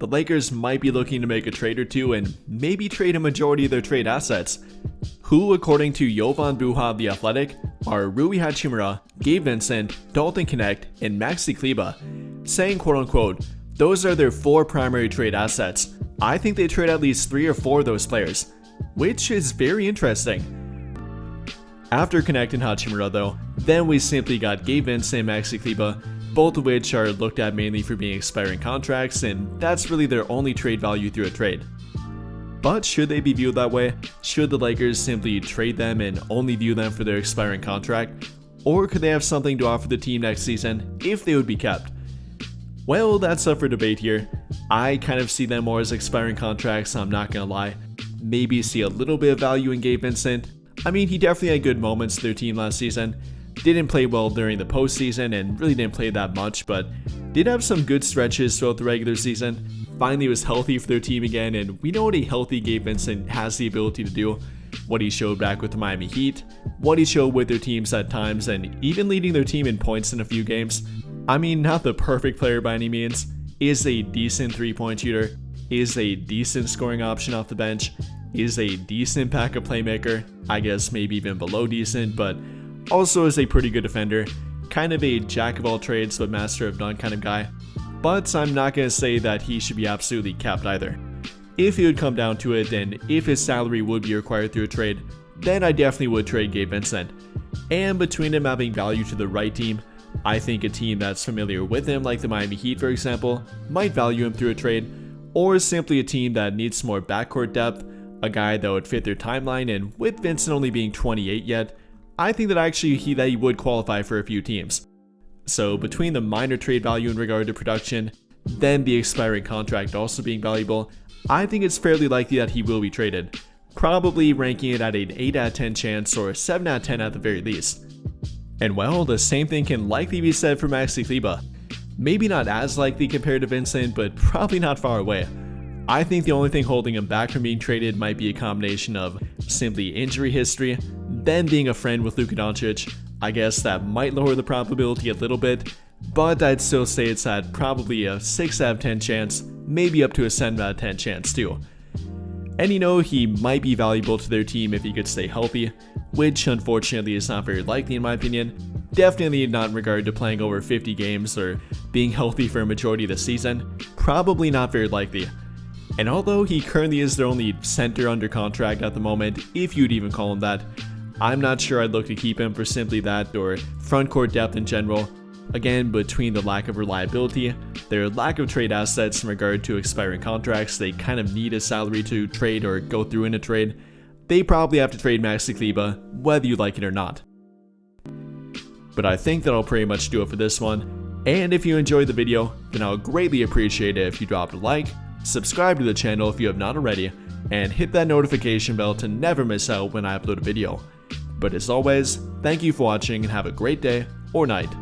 the Lakers might be looking to make a trade or two and maybe trade a majority of their trade assets, who, according to Jovan Buha of The Athletic, are Rui Hachimura, Gabe Vincent, Dalton Knecht, and Maxi Kleber, saying quote-unquote, "Those are their 4 primary trade assets. I think they trade at least 3 or 4 of those players," which is very interesting. After Knecht and Hachimura though, then we simply got Gabe Vincent and Maxi Kleber, both of which are looked at mainly for being expiring contracts, and that's really their only trade value through a trade. But should they be viewed that way? Should the Lakers simply trade them and only view them for their expiring contract? Or could they have something to offer the team next season if they would be kept? Well, that's up for debate here. I kind of see them more as expiring contracts, I'm not gonna lie. Maybe see a little bit of value in Gabe Vincent. I mean, he definitely had good moments to their team last season. Didn't play well during the postseason and really didn't play that much, but did have some good stretches throughout the regular season. Finally was healthy for their team again, and we know what a healthy Gabe Vincent has the ability to do. What he showed back with the Miami Heat, what he showed with their teams at times, and even leading their team in points in a few games. I mean, not the perfect player by any means, is a decent 3-point shooter, is a decent scoring option off the bench, is a decent backup playmaker, I guess maybe even below decent, but also is a pretty good defender, kind of a jack of all trades but master of none kind of guy. But I'm not going to say that he should be absolutely capped either. If it would come down to it, and if his salary would be required through a trade, then I definitely would trade Gabe Vincent. And between him having value to the right team, I think a team that's familiar with him, like the Miami Heat for example, might value him through a trade, or simply a team that needs some more backcourt depth, a guy that would fit their timeline, and with Vincent only being 28 yet, I think that actually he would qualify for a few teams. So between the minor trade value in regard to production, then the expiring contract also being valuable, I think it's fairly likely that he will be traded, probably ranking it at an 8 out of 10 chance or 7 out of 10 at the very least. And well, the same thing can likely be said for Maxi Kleber. Maybe not as likely compared to Vincent, but probably not far away. I think the only thing holding him back from being traded might be a combination of simply injury history, then being a friend with Luka Doncic. I guess that might lower the probability a little bit, but I'd still say it's at probably a 6 out of 10 chance, maybe up to a 7 out of 10 chance too. And you know, he might be valuable to their team if he could stay healthy, which unfortunately is not very likely in my opinion. Definitely not in regard to playing over 50 games or being healthy for a majority of the season, probably not very likely. And although he currently is their only center under contract at the moment, if you'd even call him that, I'm not sure I'd look to keep him for simply that or frontcourt depth in general. Again, between the lack of reliability, their lack of trade assets in regard to expiring contracts, they kind of need a salary to trade or go through in a trade, they probably have to trade Maxi Kleber, whether you like it or not. But I think that'll pretty much do it for this one, and if you enjoyed the video, then I'll greatly appreciate it if you dropped a like, subscribe to the channel if you have not already, and hit that notification bell to never miss out when I upload a video. But as always, thank you for watching and have a great day or night.